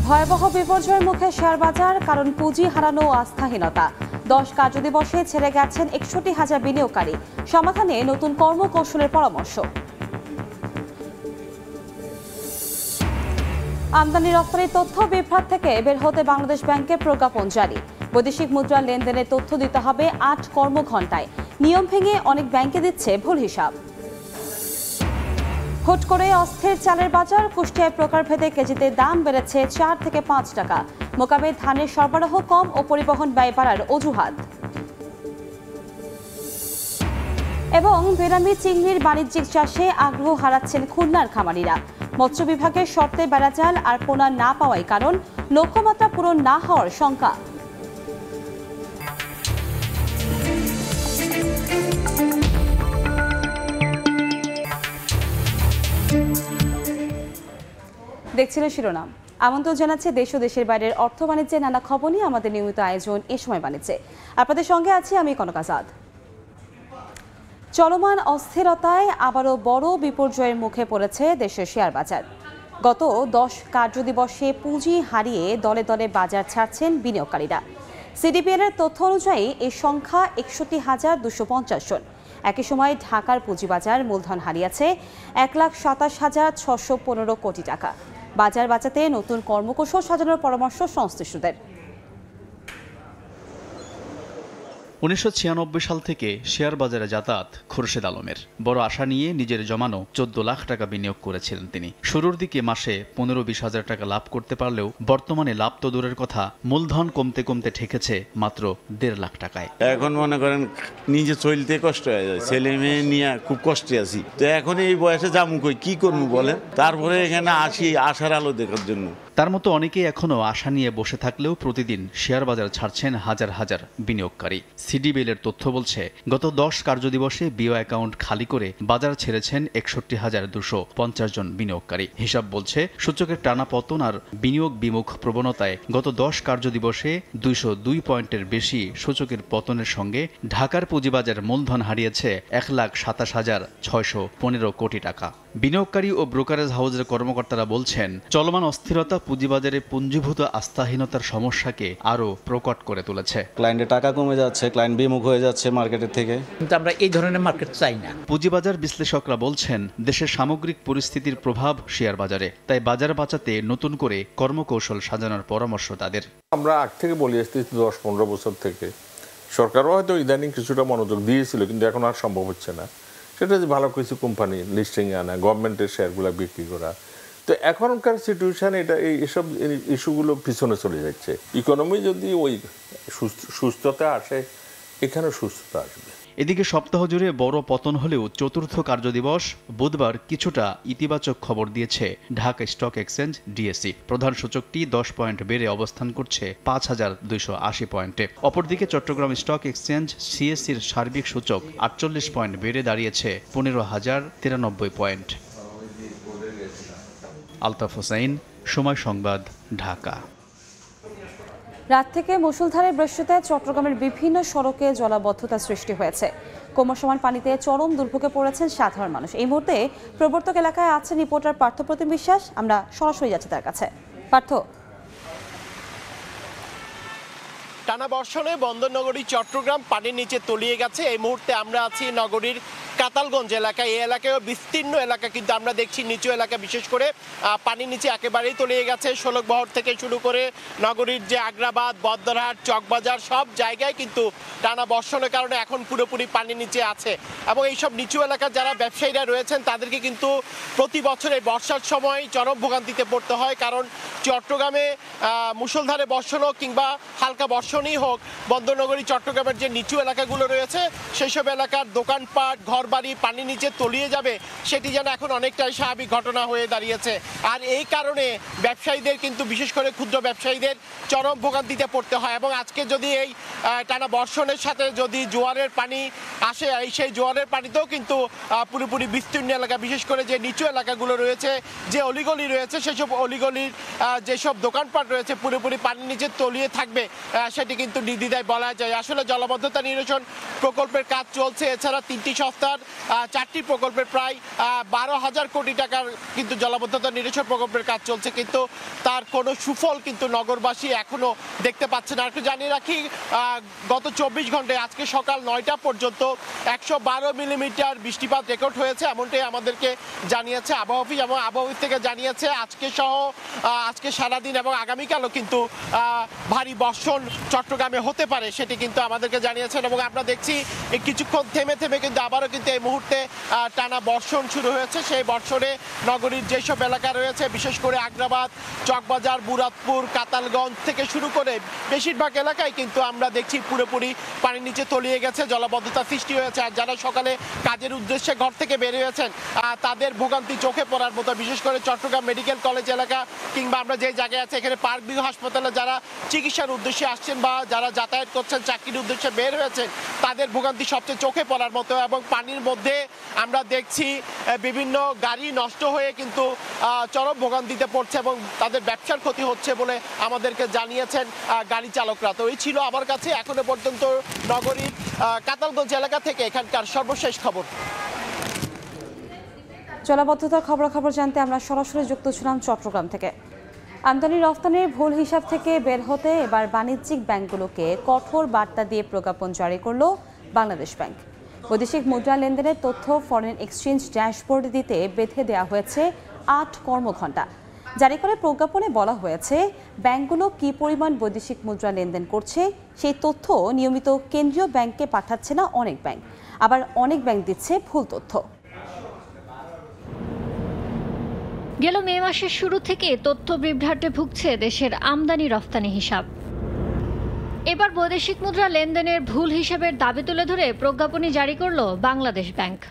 ভয়াবহ বিপর্যয়ের মুখে শেয়ার বাজার, কারণ পুঁজি হারানো ও আস্থাহীনতা। 10 কার্যদিবসে ছেড়ে গেছেন 61,000 বিনিয়োগকারী। সমাধানে নতুন কর্মকৌশলের পরামর্শ। আমদানি রপ্তানির তথ্য বিভ্রাট থেকে বের হতে বাংলাদেশ ব্যাংকের প্রজ্ঞাপন জারি। বৈদেশিক মুদ্রা লেনদেনের তথ্য দিতে হবে 8 কর্মঘণ্টায়। নিয়ম ভেঙে অনেক ব্যাংকে দিচ্ছে ভুল হিসাব। হুট করে অস্থির চালের বাজার। কুষ্টিয়ায় প্রকারভেদে কেজিতে দাম বেড়েছে 4 থেকে 5 টাকা। মোকামে ধানের সরবরাহ কম ও পরিবহন ব্যয় বাড়ার অজুহাত। এবং বেনামি চিংড়ির বাণিজ্যিক চাষে আগ্রহ হারাচ্ছেন খুলনার খামারিরা। মৎস্য বিভাগের শর্তে বেড়াজাল আর পোনা না পাওয়ায় কারণ, লক্ষ্যমাত্রা পূরণ না হওয়ার শঙ্কা। দেখছিলেন শিরোনাম। আমন্ত্রণ জানাচ্ছে দেশ ও দেশের বাইরের অর্থ বাণিজ্যের নানা খবর নিয়ে আমাদের নিয়মিত আয়োজন এ সময় বাণিজ্যে। আপনাদের সঙ্গে আছি আমি কনক আজাদ। চলমান অস্থিরতায় আবারও বড় বিপর্যয়ের মুখে পড়েছে দেশের শেয়ার বাজার। গত 10 কার্যদিবসে পুঁজি হারিয়ে দলে দলে বাজার ছাড়ছেন বিনিয়োগকারীরা। সিডিপিএল এর তথ্য অনুযায়ী এই সংখ্যা 61,250 জন। একই সময় ঢাকার পুঁজিবাজার মূলধন হারিয়েছে 1,27,615 কোটি টাকা। বাজার বাঁচাতে নতুন কর্মকৌশল সাজানোর পরামর্শ সংশ্লিষ্টদের। 1996 সাল থেকে শেয়ার বাজারে যাতায়াত খোরশেদ আলমের। বড় আশা নিয়ে নিজের জমানো 14 লাখ টাকা বিনিয়োগ করেছিলেন তিনি। শুরুর দিকে মাসে 15-20 হাজার টাকা লাভ করতে পারলেও বর্তমানে লাভ তো দূরের কথা, মূলধন কমতে কমতে ঠেকেছে মাত্র 1.5 লাখ টাকায়। এখন মনে করেন নিজে চলতে কষ্ট হয়ে যায়, ছেলে মেয়ে নিয়ে খুব কষ্টে আছি। তো এখন এই বয়সে যাবো কই, কি করবো বলেন? তারপরে এখানে আসি আশার আলো দেখার জন্য। তার মতো অনেকেই এখনও আশা নিয়ে বসে থাকলেও প্রতিদিন শেয়ার বাজার ছাড়ছেন হাজার হাজার বিনিয়োগকারী। সিডিবিএল এর তথ্য বলছে, গত 10 কার্যদিবসে বিও অ্যাকাউন্ট খালি করে বাজার ছেড়েছেন 61,250 জন বিনিয়োগকারী। হিসাব বলছে, সূচকের টানা পতন আর বিনিয়োগ বিমুখ প্রবণতায় গত 10 কার্যদিবসে 202 পয়েন্টের বেশি সূচকের পতনের সঙ্গে ঢাকার পুঁজিবাজার মূলধন হারিয়েছে 1,27,615 কোটি টাকা। বিনিয়োগকারী ও ব্রোকারেজ হাউসের কর্মকর্তারা বলছেন, চলমান অস্থিরতা পুঁজিবাজারে পুঞ্জীভূত আস্থাহীনতার সমস্যাকে আরও প্রকট করে তুলেছে। ক্লায়েন্টের টাকা কমে যাচ্ছে, ক্লায়েন্ট বিমুখ হয়ে যাচ্ছে মার্কেটের থেকে। কিন্তু আমরা এই ধরনের মার্কেট চাই না। পুঁজিবাজার বিশ্লেষকরা বলছেন, দেশের সামগ্রিক পরিস্থিতির প্রভাব শেয়ার বাজারে, তাই বাজার বাঁচাতে নতুন করে কর্মকৌশল সাজানোর পরামর্শ তাদের। আমরা আগ থেকে বলে আসতেছি 10-15 বছর থেকে, সরকারও হয়তো ইদানিং কিছুটা মনোযোগ দিয়েছিল, কিন্তু এখন আর সম্ভব হচ্ছে না। সেটা যে ভালো কিছু কোম্পানি লিস্টিংয়ে আনা, গভর্নমেন্টের শেয়ারগুলো বিক্রি করা। তো এখনকার সিচুয়েশান এইসব ইস্যুগুলো পিছনে চলে যাচ্ছে। ইকোনমি যদি ওই সুস্থতা আসে, এখানে সুস্থতা আসবে। এদিকে সপ্তাহ জুড়ে বড় পতন হলেও চতুর্থ কার্যদিবস বুধবার কিছুটা ইতিবাচক খবর দিয়েছে ঢাকা স্টক এক্সচেঞ্জ ডিএসসি। প্রধান সূচকটি 10 পয়েন্ট বেড়ে অবস্থান করছে 5,280 পয়েন্টে। অপরদিকে চট্টগ্রাম স্টক এক্সচেঞ্জ সিএসসির সার্বিক সূচক 48 পয়েন্ট বেড়ে দাঁড়িয়েছে 15,093 পয়েন্ট। আলতাফ হোসাইন, সময় সংবাদ, ঢাকা। রাত থেকে মুষলধারে বৃষ্টিতে চট্টগ্রামের বিভিন্ন সড়কে জলাবদ্ধতা সৃষ্টি হয়েছে। ক্রমশমান পানিতে চরম দুর্ভোগে পড়েছেন সাধারণ মানুষ। এই মুহূর্তে প্রবর্তক এলাকায় আছেন রিপোর্টার পার্থপ্রতিম বিশ্বাস। আমরা সরাসরি যাচ্ছি তার কাছে। পার্থ, টানা বর্ষণে বন্দরনগরী চট্টগ্রাম পানির নিচে তলিয়ে গেছে। এই মুহূর্তে আমরা আছি নগরীর কাতালগঞ্জ এলাকায়। এই এলাকায়ও বিস্তীর্ণ এলাকা, কিন্তু আমরা দেখছি নিচু এলাকা বিশেষ করে পানির নিচে একেবারেই তলিয়ে গেছে। শোলকবহর থেকে শুরু করে নগরীর যে আগ্রাবাদ, বদ্দারহাট, চকবাজার সব জায়গায় কিন্তু টানা বর্ষণের কারণে এখন পুরোপুরি পানির নিচে আছে। এবং এইসব নিচু এলাকার যারা ব্যবসায়ীরা রয়েছেন তাদেরকে কিন্তু প্রতি বছর এই বর্ষার সময় চরম ভোগান্তিতে পড়তে হয়, কারণ চট্টগ্রামে মুষলধারে বর্ষণ হোক কিংবা হালকা বর্ষণই হোক, বন্দরনগরী চট্টগ্রামের যে নিচু এলাকাগুলো রয়েছে সেসব এলাকার দোকানপাট, ঘরবাড়ি পানি নিচে তলিয়ে যাবে, সেটি যেন এখন অনেকটাই স্বাভাবিক ঘটনা হয়ে দাঁড়িয়েছে। আর এই কারণে ব্যবসায়ীদের কিন্তু বিশেষ করে ক্ষুদ্র ব্যবসায়ীদের চরম ভোগান্তিতে পড়তে হয়। এবং আজকে যদি এই টানা বর্ষণের সাথে যদি জোয়ারের পানি আসে, সেই জোয়ারের পানিতেও কিন্তু পুরোপুরি বিস্তীর্ণ এলাকা, বিশেষ করে যে নিচু এলাকাগুলো রয়েছে, যে অলিগলি রয়েছে, সেসব অলিগলির যেসব দোকানপাট রয়েছে পুরোপুরি পানির নিচে তলিয়ে থাকবে, সেটি কিন্তু নির্দ্বিধায় বলা যায়। আসলে জলাবদ্ধতা নিরসন প্রকল্পের কাজ চলছে। এছাড়া 3টি সংস্থার 4টি প্রকল্পের প্রায় 12,000 কোটি টাকার কিন্তু জলাবদ্ধতা নিরসন প্রকল্পের কাজ চলছে, কিন্তু তার কোনো সুফল কিন্তু নগরবাসী এখনো দেখতে পাচ্ছে না। একটু জানিয়ে রাখি, গত 24 ঘন্টায় আজকে সকাল 9টা পর্যন্ত 112 মিলিমিটার বৃষ্টিপাত রেকর্ড হয়েছে, এমনটাই আমাদেরকে জানিয়েছে আবহাওয়া অফিস। এবং আবহাওয়া অফিস থেকে জানিয়েছে আজকে সহ আজকে সারাদিন এবং আগামীকালও কিন্তু ভারী বর্ষণ চট্টগ্রামে হতে পারে, সেটি কিন্তু আমাদেরকে জানিয়েছেন। এবং আমরা দেখছি কিছুক্ষণ থেমে থেমে কিন্তু আবারও কিন্তু এই মুহূর্তে টানা বর্ষণ শুরু হয়েছে। সেই বর্ষণে নগরীর যেসব এলাকা রয়েছে, বিশেষ করে আগ্রাবাদ, চকবাজার, বুরাদপুর, কাতালগঞ্জ থেকে শুরু করে বেশিরভাগ এলাকায় কিন্তু আমরা দেখছি পুরোপুরি পানির নিচে তলিয়ে গেছে, জলাবদ্ধতা সৃষ্টি হয়েছে। আর যারা সকালে কাজের উদ্দেশ্যে ঘর থেকে বের হয়েছেন তাদের ভোগান্তি চোখে পড়ার মতো। বিশেষ করে চট্টগ্রাম মেডিকেল কলেজ এলাকা কিংবা আমরা যে জায়গায় আছে এখানে পার্ক ভিউ হাসপাতালে যারা চিকিৎসার উদ্দেশ্যে আসছেন বা যারা যাতায়াত করছেন, চাকরির উদ্দেশ্যে বের হয়েছেন, তাদের ভোগান্তি সবচেয়ে চোখে পড়ার মতো। এবং পানির মধ্যে আমরা দেখছি বিভিন্ন গাড়ি নষ্ট হয়ে কিন্তু চরম ভোগান্তিতে পড়ছে এবং তাদের ব্যবসার ক্ষতি হচ্ছে বলে আমাদেরকে জানিয়েছেন গাড়ি চালকরা। তো এই ছিল আমার কাছে এখনো পর্যন্ত নগরীর কাতালগঞ্জ এলাকা থেকে এখানকার সর্বশেষ খবর। জলাবদ্ধতার খবরাখবর জানতে আমরা সরাসরি যুক্ত ছিলাম চট্টগ্রাম থেকে। আমদানি রফতানির ভুল হিসাব থেকে বের হতে এবার বাণিজ্যিক ব্যাংকগুলোকে কঠোর বার্তা দিয়ে প্রজ্ঞাপন জারি করল বাংলাদেশ ব্যাংক। বৈদেশিক মুদ্রা লেনদেনের তথ্য ফরেন এক্সচেঞ্জ ড্যাশবোর্ড দিতে বেঁধে দেওয়া হয়েছে 8 কর্মঘণ্টা। জারি করে প্রজ্ঞাপনে বলা হয়েছে, ব্যাংকগুলো কী পরিমাণ বৈদেশিক মুদ্রা লেনদেন করছে সেই তথ্য নিয়মিত কেন্দ্রীয় ব্যাংকে পাঠাচ্ছে না অনেক ব্যাংক, আবার অনেক ব্যাংক দিচ্ছে ভুল তথ্য। গেল মে মাসের শুরু থেকে তথ্য বিভ্রাটে ভুগছে দেশের আমদানি রফতানি হিসাব। এবার বৈদেশিক মুদ্রা লেনদেনের ভুল হিসাবের দাবি তুলে ধরে প্রজ্ঞাপনী জারি করল বাংলাদেশ ব্যাংক।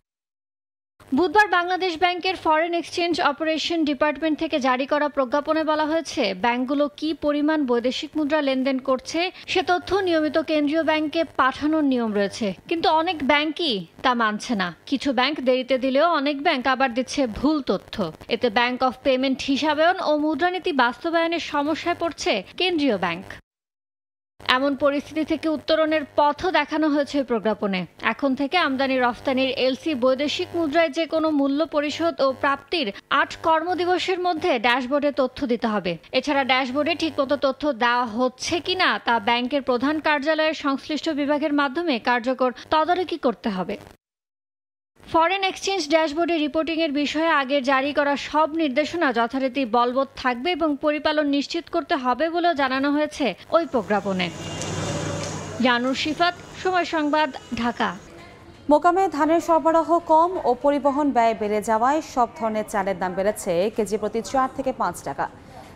বুধবার বাংলাদেশ ব্যাংকের ফরেন এক্সচেঞ্জ অপারেশন ডিপার্টমেন্ট থেকে জারি করা প্রজ্ঞাপনে বলা হয়েছে, ব্যাংকগুলো কী পরিমাণ বৈদেশিক মুদ্রা লেনদেন করছে সে তথ্য নিয়মিত কেন্দ্রীয় ব্যাংকে পাঠানোর নিয়ম রয়েছে, কিন্তু অনেক ব্যাংকই তা মানছে না। কিছু ব্যাংক দেরিতে দিলেও অনেক ব্যাংক আবার দিচ্ছে ভুল তথ্য। এতে ব্যাংক অফ পেমেন্ট হিসাবায়ন ও মুদ্রানীতি বাস্তবায়নের সমস্যায় পড়ছে কেন্দ্রীয় ব্যাংক। এমন পরিস্থিতি থেকে উত্তরণের পথও দেখানো হয়েছে প্রজ্ঞাপনে। এখন থেকে আমদানি রফতানির এলসি বৈদেশিক মুদ্রায় যে কোনো মূল্য পরিশোধ ও প্রাপ্তির 8 কর্মদিবসের মধ্যে ড্যাশবোর্ডে তথ্য দিতে হবে। এছাড়া ড্যাশবোর্ডে ঠিকমতো তথ্য দেওয়া হচ্ছে কিনা তা ব্যাংকের প্রধান কার্যালয়ের সংশ্লিষ্ট বিভাগের মাধ্যমে কার্যকর তদারকি করতে হবে। ফরেন এক্সচেঞ্জ ড্যাশবোর্ডে রিপোর্টিংয়ের বিষয়ে আগের জারি করা সব নির্দেশনা যথারীতি বলবৎ থাকবে এবং পরিপালন নিশ্চিত করতে হবে বলেও জানানো হয়েছে ওই প্রজ্ঞাপনে। জানুর শিফাত, সময় সংবাদ, ঢাকা। মোকামে ধানের সরবরাহ কম ও পরিবহন ব্যয় বেড়ে যাওয়ায় সব ধরনের চালের দাম বেড়েছে কেজি প্রতি 4 থেকে 5 টাকা।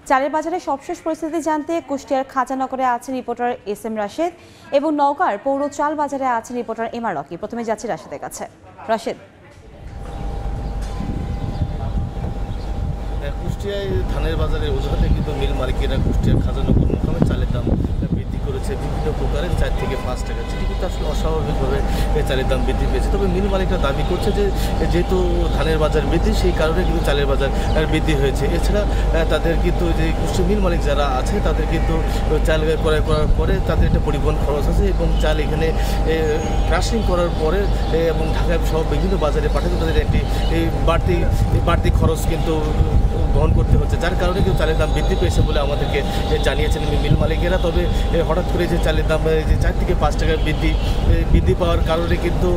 চালের বাজারে সবশেষ পরিস্থিতি জানতে কুষ্টিয়ার খাজানগরে আছেন রিপোর্টার SM রাশেদ এবং নওগাঁর পৌর চাল বাজারে আছেন রিপোর্টার MR রকি। প্রথমে যাচ্ছি রাশেদের কাছে। রাশেদ, কুষ্টিয়ায় ধানের বাজারের অজুহাতে কিন্তু মিল মালিকেরা কুষ্টিয়ার খাজানগর মোকামে চালের দাম বৃদ্ধি করেছে বিভিন্ন প্রকারের 4 থেকে 5 টাকা। যেটি কিন্তু আসলে অস্বাভাবিকভাবে চালের দাম বৃদ্ধি পেয়েছে। তবে মিল মালিকরা দাবি করছে যে যেহেতু ধানের বাজার বৃদ্ধি সেই কারণে কিন্তু চালের বাজার বৃদ্ধি হয়েছে। এছাড়া তাদের কিন্তু যে কুষ্টিয়া মিল মালিক যারা আছে তাদের কিন্তু চাল ক্রয় করার পরে তাদের একটা পরিবহন খরচ আছে এবং চাল এখানে ক্রাশিং করার পরে এবং ঢাকায় সহ বিভিন্ন বাজারে পাঠাতে তাদের একটি বাড়তি খরচ কিন্তু বহন করতে হচ্ছে, যার কারণে কিন্তু চালের দাম বৃদ্ধি পেয়েছে বলে আমাদেরকে জানিয়েছেন মিল মালিকেরা। তবে হঠাৎ করে যে চালের দাম যে 4 থেকে 5 টাকা বৃদ্ধি পাওয়ার কারণে কিন্তু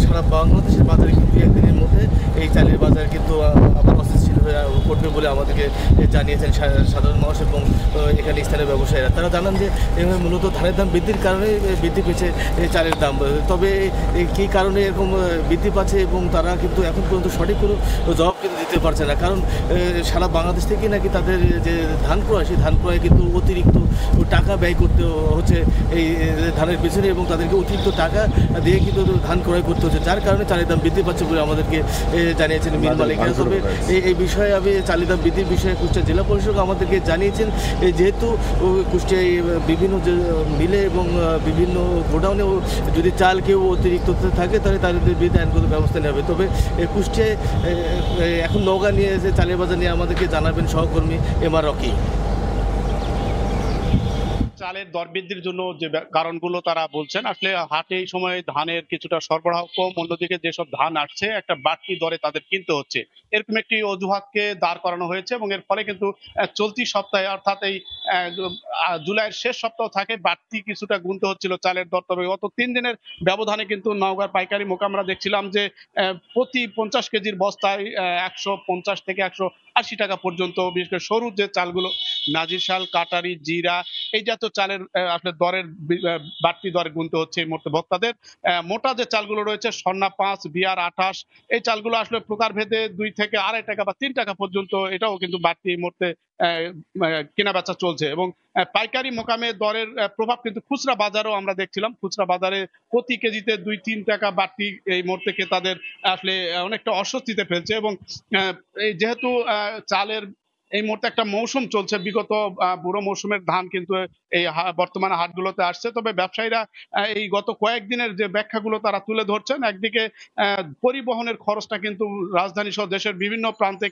সারা বাংলাদেশের বাজারে কিন্তু একদিনের মধ্যে এই চালের বাজার কিন্তু আবার অস্থিতিশীল হয়ে পড়বে বলে আমাদেরকে জানিয়েছেন সাধারণ মানুষ এবং এখানে স্থানীয় ব্যবসায়ীরা। তারা জানান যে মূলত ধানের দাম বৃদ্ধির কারণে বৃদ্ধি পেয়েছে চালের দাম। তবে কী কারণে এরকম বৃদ্ধি পাচ্ছে এবং তারা কিন্তু এখন পর্যন্ত সঠিক কোনো জবাব কিন্তু দিতে পারছে না, কারণ সারা বাংলাদেশ থেকে নাকি তাদের যে ধান ক্রয় সেই ধান ক্রয় কিন্তু অতিরিক্ত টাকা ব্যয় করতে হচ্ছে এই ধানের পেছনে এবং তাদেরকে অতিরিক্ত টাকা দিয়ে কিন্তু ধান ক্রয় করতে হচ্ছে, যার কারণে চালের দাম বৃদ্ধি পাচ্ছে বলে আমাদেরকে জানিয়েছেন মিল মালিকরা। তবে এই বিষয়ে বিষয়ে আমি চালের দাম বৃদ্ধির বিষয়ে কুষ্টিয়া জেলা পরিষদ আমাদেরকে জানিয়েছেন, যেহেতু কুষ্টিয়ায় বিভিন্ন মিলে এবং বিভিন্ন গোডাউনেও যদি চাল কেউ অতিরিক্ত থাকে তাহলে তাদের বিরুদ্ধে আইনগত ব্যবস্থা নেওয়া হবে। তবে কুষ্টিয়ায় এখন নওগাঁ নিয়ে এসে চালের বাজার নিয়ে আমাদেরকে জানাবেন সহকর্মী এমআর রকি। চালের দর বৃদ্ধির জন্য যে কারণগুলো তারা বলছেন, আসলে হাটে এই সময় ধানের কিছুটা সরবরাহ কম, অন্যদিকে যেসব ধান আসছে একটা বাড়তি দরে তাদের কিনতে হচ্ছে, এরকম একটি অজুহাতকে দাঁড় করানো হয়েছে এবং এর ফলে কিন্তু চলতি সপ্তাহে অর্থাৎ এই জুলাইয়ের শেষ সপ্তাহ থাকে বাড়তি কিছুটা গুনতে হচ্ছিল চালের দর। তবে গত 3 দিনের ব্যবধানে কিন্তু নওগাঁর পাইকারি মুখে আমরা দেখছিলাম যে প্রতি 50 কেজির বস্তায় 150 থেকে 180 টাকা পর্যন্ত, বিশেষ করে সরু যে চালগুলো নাজির শাল, কাটারি, জিরা এই জাতীয় চালের আসলে দরের বাড়তি দরে গুনতে হচ্ছে এই মুহূর্তে ভোক্তাদের। মোটা যে চালগুলো রয়েছে স্বর্ণা 5, বিআর 28, এই চালগুলো আসলে প্রকারভেদে 2 থেকে 2.5 টাকা বা 3 টাকা পর্যন্ত, এটাও কিন্তু বাড়তি এই মুহূর্তে কেনা বেচা চলছে। এবং পাইকারি মোকামে দরের প্রভাব কিন্তু খুচরা বাজারেও আমরা দেখছিলাম, খুচরা বাজারে প্রতি কেজিতে 2-3 টাকা বাড়তি এই মুহূর্তে তাদের আসলে অনেকটা অস্বস্তিতে ফেলছে। এবং এই যেহেতু চালের এই মুহূর্তে একটা মৌসুম চলছে, বিগত বুড়ো মৌসুমের ধান কিন্তু এই বর্তমানে হাটগুলোতে আসছে, তবে ব্যবসায়ীরা এই গত কয়েকদিনের যে ব্যাখ্যাগুলো তারা তুলে ধরছেন, একদিকে পরিবহনের খরচটা কিন্তু রাজধানী সহ দেশের বিভিন্ন প্রান্তে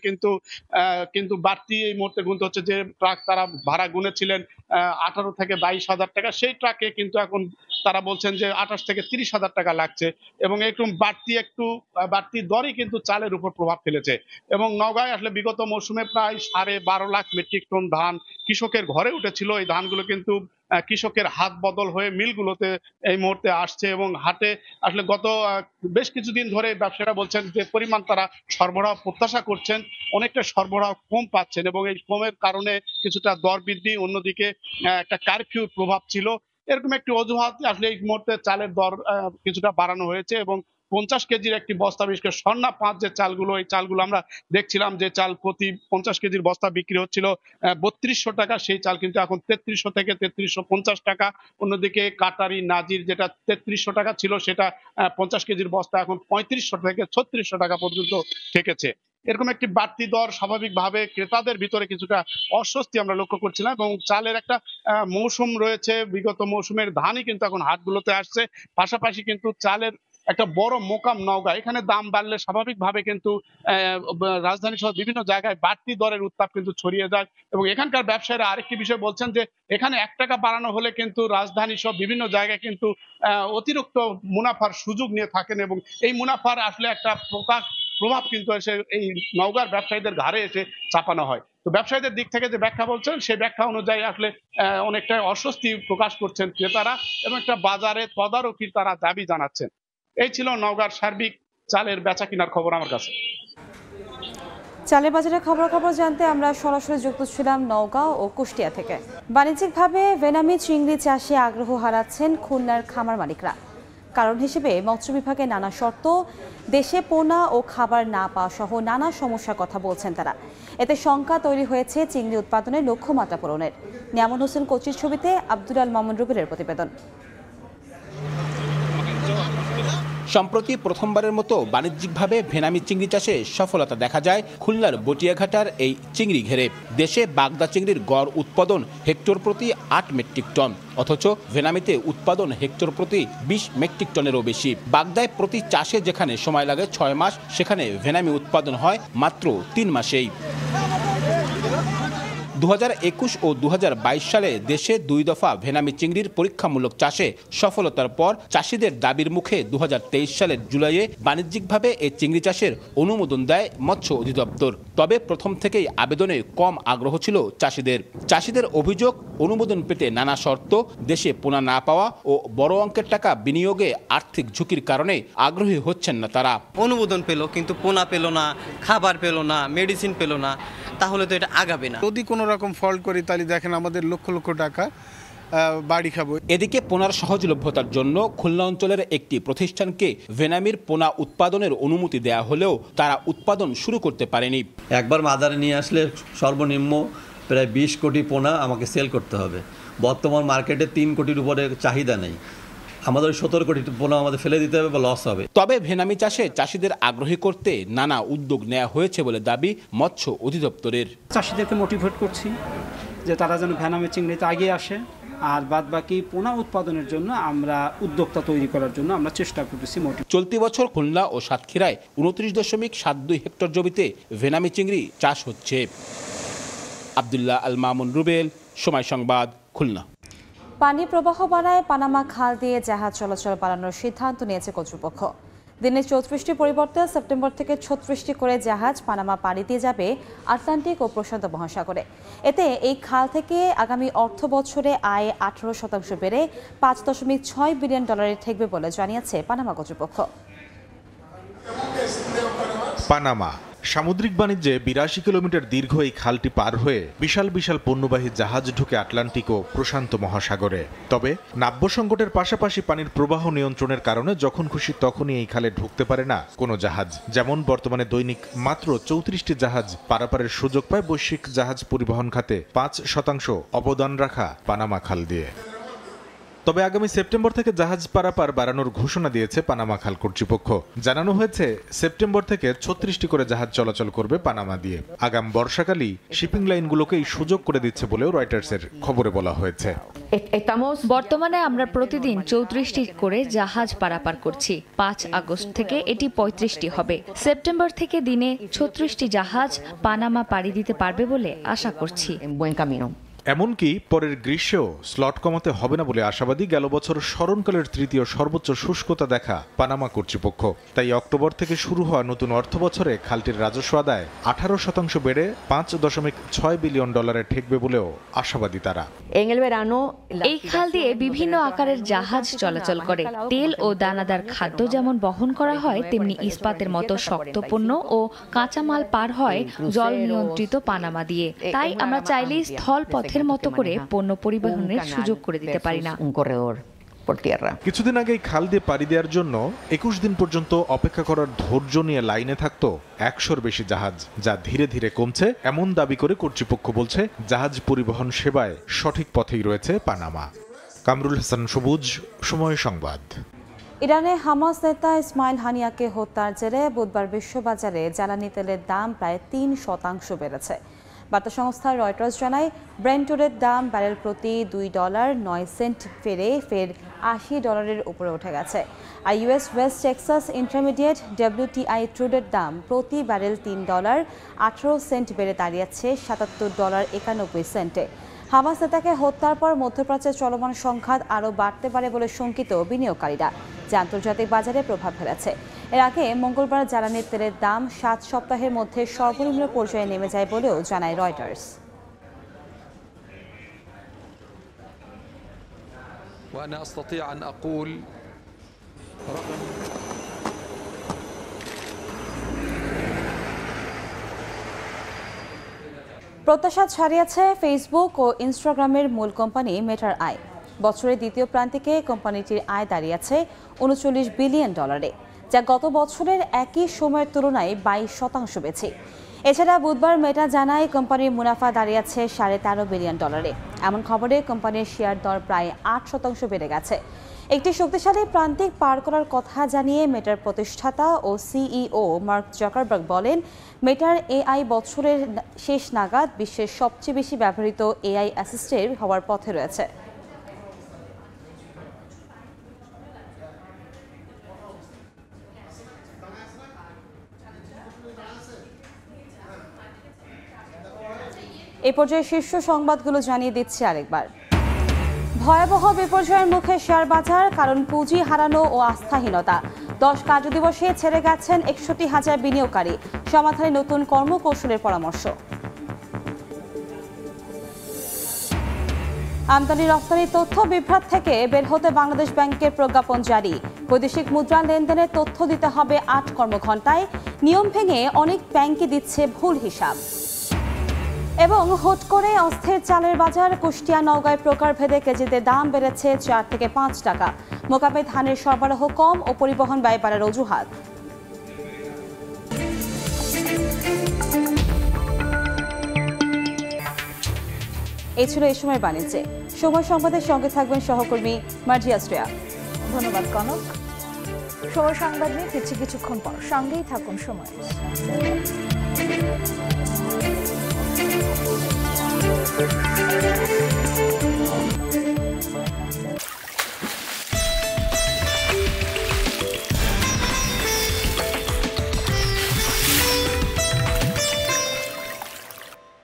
কিন্তু বাড়তি এই মুহূর্তে গুনতে হচ্ছে। যে ট্রাক তারা ভাড়া গুনেছিলেন 18 থেকে 22 হাজার টাকা, সেই ট্রাকে কিন্তু এখন তারা বলছেন যে 28 থেকে 30 হাজার টাকা লাগছে এবং একটু বাড়তি দরই কিন্তু চালের উপর প্রভাব ফেলেছে। এবং নওগাঁয় আসলে বিগত মৌসুমে প্রায় 12.5 লাখ মেট্রিক টন ধান কৃষকের ঘরে উঠেছিল। এই ধানগুলো কিন্তু কৃষকের হাত বদল হয়ে মিলগুলোতে এই মুহূর্তে আসছে এবং হাটে আসলে গত বেশ কিছুদিন ধরে ব্যবসায়ীরা বলছেন যে পরিমাণ তারা সরবরাহ প্রত্যাশা করছেন, অনেকটা সরবরাহ কম পাচ্ছেন এবং এই কমের কারণে কিছুটা দর বৃদ্ধি, অন্যদিকে একটা কারফিউর প্রভাব ছিল, এরকম একটি অজুহাত আসলে এই মুহূর্তে চালের দর কিছুটা বাড়ানো হয়েছে। এবং 50 কেজির একটি বস্তা, বিশেষ করে স্বর্ণা 5 যে চালগুলো, এই চালগুলো আমরা দেখছিলাম যে চাল প্রতি 50 কেজির বস্তা বিক্রি হচ্ছিল 3200 টাকা, সেই চাল কিন্তু এখন 3300 থেকে 3350 টাকা। অন্যদিকে কাটারি, নাজির যেটা 3300 টাকা ছিল সেটা 50 কেজির বস্তা এখন 3500 থেকে 3600 টাকা পর্যন্ত ঠেকেছে। এরকম একটি বাড়তি দর স্বাভাবিকভাবে ক্রেতাদের ভিতরে কিছুটা অস্বস্তি আমরা লক্ষ্য করছিলাম। এবং চালের একটা মৌসুম রয়েছে, বিগত মৌসুমের ধানই কিন্তু এখন হাটগুলোতে আসছে, পাশাপাশি কিন্তু চালের একটা বড় মোকাম নওগাঁ, এখানে দাম বাড়লে স্বাভাবিকভাবে কিন্তু রাজধানী সহ বিভিন্ন জায়গায় বাড়তি দরের উত্তাপ কিন্তু ছড়িয়ে যায়। এবং এখানকার ব্যবসায়ীরা আরেকটি বিষয় বলছেন যে এখানে 1 টাকা বাড়ানো হলে কিন্তু রাজধানী সহ বিভিন্ন জায়গায় কিন্তু অতিরিক্ত মুনাফার সুযোগ নিয়ে থাকেন এবং এই মুনাফার আসলে একটা প্রভাব কিন্তু এসে এই নওগাঁর ব্যবসায়ীদের ঘাড়ে এসে চাপানো হয়। তো ব্যবসায়ীদের দিক থেকে যে ব্যাখ্যা বলছেন, সেই ব্যাখ্যা অনুযায়ী আসলে অনেকটা অস্বস্তি প্রকাশ করছেন ক্রেতারা এবং একটা বাজারে তদারকির তারা দাবি জানাচ্ছেন। এই ছিল নওগাঁর সার্বিক চালের বেচা কিনার খবর আমার কাছে। চালের বাজারের খবরাখবর জানতে আমরা সরাসরি যুক্ত ছিলাম নওগাঁ ও কুষ্টিয়া থেকে। বাণিজ্যিকভাবে ভেনামি চিংড়ি চাষে আগ্রহ হারাচ্ছেন খুলনার খামার মালিকরা। কারণ হিসেবে মৎস্য বিভাগে নানা শর্ত, দেশে পোনা ও খাবার না পাওয়া সহ নানা সমস্যার কথা বলছেন তারা। এতে শঙ্কা তৈরি হয়েছে চিংড়ি উৎপাদনের লক্ষ্যমাত্রা পূরণের। নিয়ামুল হোসেন কোচির ছবিতে আব্দুল আল মামুন রুবেলের প্রতিবেদন। সম্প্রতি প্রথমবারের মতো বাণিজ্যিকভাবে ভেনামি চিংড়ি চাষে সফলতা দেখা যায় খুলনার বটিয়াঘাটার এই চিংড়ি ঘেরে। দেশে বাগদা চিংড়ির গড় উৎপাদন হেক্টর প্রতি 8 মেট্রিক টন, অথচ ভেনামিতে উৎপাদন হেক্টর প্রতি 20 মেট্রিক টনেরও বেশি। বাগদায় প্রতি চাষে যেখানে সময় লাগে 6 মাস, সেখানে ভেনামি উৎপাদন হয় মাত্র 3 মাসেই। 2021 ও 2022 সালে দেশে 2 দফা ভেনামি চিংড়ির পরীক্ষামূলক চাষে সফলতার পর চাষিদের দাবির মুখে 2023 সালের জুলাইয়ে বাণিজ্যিকভাবে এই চিংড়ি চাষের অনুমোদন দেয় মৎস্য অধিদপ্তর। তবে প্রথম থেকেই আবেদনে কম আগ্রহ ছিল চাষিদের অভিযোগ, অনুমোদন পেতে নানা শর্ত, দেশে পোনা না পাওয়া ও বড় অঙ্কের টাকা বিনিয়োগে আর্থিক ঝুঁকির কারণে আগ্রহী হচ্ছেন না তারা। অনুমোদন পেল কিন্তু পোনা পেল না, খাবার পেল না, মেডিসিন পেল না, তাহলে তো এটা আগাবে না। যদি কোনো রকম ফল্ট করি তাহলে দেখেন আমাদের লক্ষ লক্ষ টাকা বাড়ি খাবো। এদিকে পোনার সহজলভ্যতার জন্য খুলনা অঞ্চলের একটি প্রতিষ্ঠানকে ভেনামির পোনা উৎপাদনের অনুমতি দেয়া হলেও তারা উৎপাদন শুরু করতে পারেনি। একবার বাজারে নিয়ে আসলে সর্বনিম্ন প্রায় 20 কোটি পোনা আমাকে সেল করতে হবে। বর্তমান মার্কেটে 3 কোটির উপরে চাহিদা নেই। আমাদের 17 কোটি পোনা আমাদের ফেলে দিতে হবে বা লস হবে। তবে ভেনামি চাষে চাষিদের আগ্রহী করতে নানা উদ্যোগ নেওয়া হয়েছে বলে দাবি মৎস্য অধিদপ্তরের। চাষিদেরকে মোটিভেট করছি যে তারা যেন ভেনামি চিংড়িতে আগিয়ে আসে, আর বাদবাকি পোনা উৎপাদনের জন্য আমরা উদ্যোক্তা তৈরি করার জন্য আমরা চেষ্টা করতেছি। চলতি বছর খুলনা ও সাতক্ষীরায় 29.72 হেক্টর জমিতে ভেনামি চিংড়ি চাষ হচ্ছে। আব্দুল্লাহ আল মামুন রুবেল, সময় সংবাদ, খুলনা। পানি প্রবাহ বাড়ায় পানামা খাল দিয়ে জাহাজ চলাচল বাড়ানোর সিদ্ধান্ত নিয়েছে কর্তৃপক্ষ। দিনে 34টি পরিবর্তে সেপ্টেম্বর থেকে 36টি করে জাহাজ পানামা পাড়ি দিয়ে যাবে আটলান্টিক ও প্রশান্ত মহাসাগরে। এতে এই খাল থেকে আগামী অর্থ বছরে আয় 18% বেড়ে $5.6 বিলিয়ন ঠেকবে বলে জানিয়েছে পানামা কর্তৃপক্ষ। পানামা সামুদ্রিক বাণিজ্যে 82 কিলোমিটার দীর্ঘ এই খালটি পার হয়ে বিশাল বিশাল পণ্যবাহী জাহাজ ঢুকে আটলান্টিক ও প্রশান্ত মহাসাগরে। তবে নাব্য সংকটের পাশাপাশি পানির প্রবাহ নিয়ন্ত্রণের কারণে যখন খুশি তখনই এই খালে ঢুকতে পারে না কোনো জাহাজ। যেমন বর্তমানে দৈনিক মাত্র 34টি জাহাজ পারাপারের সুযোগ পায় বৈশ্বিক জাহাজ পরিবহন খাতে 5% অবদান রাখা পানামা খাল দিয়ে। তবে আগামী সেপ্টেম্বর থেকে জাহাজ পারাপার বাড়ানোর ঘোষণা দিয়েছে পানামা খাল কর্তৃপক্ষ। জানানো হয়েছে সেপ্টেম্বর থেকে 36টি করে জাহাজ চলাচল করবে পানামা দিয়ে। আগাম বর্ষাকালই শিপিং লাইনগুলোকে এই সুযোগ করে দিচ্ছে বলেও রয়টার্সের খবরে বলা হয়েছে। বর্তমানে আমরা প্রতিদিন 34টি করে জাহাজ পারাপার করছি। 5 আগস্ট থেকে এটি 35টি হবে। সেপ্টেম্বর থেকে দিনে 36টি জাহাজ পানামা পাড়ি দিতে পারবে বলে আশা করছি। এমনকি পরের গ্রীষ্মেও স্লট কমাতে হবে না বলে আশাবাদী গেল বছর স্মরণকালের তৃতীয় সর্বোচ্চ শুষ্কতা দেখা পানামা কর্তৃপক্ষ। তাই অক্টোবর থেকে শুরু হওয়া নতুন অর্থ বছরে খালটির রাজস্ব আদায় 18% বেড়ে $5.6 বিলিয়ন ঠেকবে বলেও আশাবাদী তারা। এই খাল দিয়ে বিভিন্ন আকারের জাহাজ চলাচল করে। তেল ও দানাদার খাদ্য যেমন বহন করা হয়, তেমনি ইস্পাতের মতো শক্ত পণ্য ও কাঁচামাল পার হয় জল নিয়ন্ত্রিত পানামা দিয়ে। তাই আমরা চাইলেই স্থল পথের মতো করে পণ্য পরিবহনের সুযোগ করে দিতে পারি না। কিছুদিন আগে খাল দিয়ে পাড়ি দেওয়ার জন্য 21 দিন পর্যন্ত অপেক্ষা করার ধৈর্য নিয়ে লাইনে থাকতো 100-র বেশি জাহাজ, যা ধীরে ধীরে কমছে এমন দাবি করে কর্তৃপক্ষ বলছে জাহাজ পরিবহন সেবায় সঠিক পথেই রয়েছে পানামা। কামরুল হাসান সবুজ, সময় সংবাদ। ইরানে হামাস নেতা ইসমাইল হানিয়াকে হত্যার জেরে বুধবার বিশ্ববাজারে জ্বালানি তেলের দাম প্রায় 3% বেড়েছে। বার্তা সংস্থা রয়টার্স জানায় ব্রেন্টের দাম ব্যারেল প্রতি $2.09 ফের $80 উপরে উঠে গেছে। আর US west Texas intermediate WTI ক্রুডের দাম প্রতি ব্যারেল $3.18 বেড়ে দাঁড়িয়েছে $77.91। হামাস নেতাকে হত্যার পর মধ্যপ্রাচ্যের চলমান সংঘাত আরও বাড়তে পারে বলে শঙ্কিত বিনিয়োগকারীরা, যা আন্তর্জাতিক বাজারে প্রভাব ফেলেছে। এর আগে মঙ্গলবার জ্বালানির তেলের দাম 7 সপ্তাহের মধ্যে সর্বনিম্ন পর্যায়ে নেমে যায় বলেও জানায় রয়টার্স। প্রত্যাশা ছাড়িয়েছে ফেসবুক ও ইনস্টাগ্রামের মূল কোম্পানি মেটার আয়। বছরের দ্বিতীয় প্রান্তিকে কোম্পানিটির আয় দাঁড়িয়েছে $39 বিলিয়ন, যা গত বছরের একই সময়ের তুলনায় 22% বেশি। এছাড়া বুধবার মেটা জানায় কোম্পানির মুনাফা দাঁড়িয়েছে $13.5 বিলিয়ন। এমন খবরে কোম্পানির শেয়ার দর প্রায় 8% বেড়ে গেছে। একটি শক্তিশালী প্রান্তিক পার করার কথা জানিয়ে মেটার প্রতিষ্ঠাতা ও সিইও মার্ক জাকারবার্গ বলেন, মেটার এআই বছরের শেষ নাগাদ বিশ্বের সবচেয়ে বেশি ব্যবহৃত এআই অ্যাসিস্ট্যান্ট হওয়ার পথে রয়েছে। এই পর্যায়ে শীর্ষ সংবাদগুলো জানিয়ে দিচ্ছি আরেকবার। ভয়াবহ বিপর্যয়ের মুখে শেয়ার বাজার, কারণ পুঁজি হারানো ও আস্থাহীনতা। 10 কার্যদিবসে ছেড়ে গেছেন 61,000 বিনিয়োগকারী। সমাধানে নতুন কর্মকৌশলের পরামর্শ। আমদানি রপ্তানি তথ্য বিভ্রাট থেকে বের হতে বাংলাদেশ ব্যাংকের প্রজ্ঞাপন জারি। বৈদেশিক মুদ্রা লেনদেনের তথ্য দিতে হবে 8 কর্মঘণ্টায়। নিয়ম ভেঙে অনেক ব্যাংকই দিচ্ছে ভুল হিসাব। এবং হুট করে অস্থির চালের বাজার, কুষ্টিয়া নওগাঁয় প্রকারভেদে কেজিতে দাম বেড়েছে 4 থেকে 5 টাকা। মোকামে ধানের সরবরাহ কম ও পরিবহন ব্যয় বাড়ার অজুহাত। এই ছিল এই সময় বাণিজ্যে। সময় সংবাদের সঙ্গে থাকবেন সহকর্মী মার্জিয়া শ্রেয়া। ধন্যবাদ কনক। সময় সংবাদ নিয়ে ফিরছি কিছুক্ষণ পর, সঙ্গেই থাকুন সময়।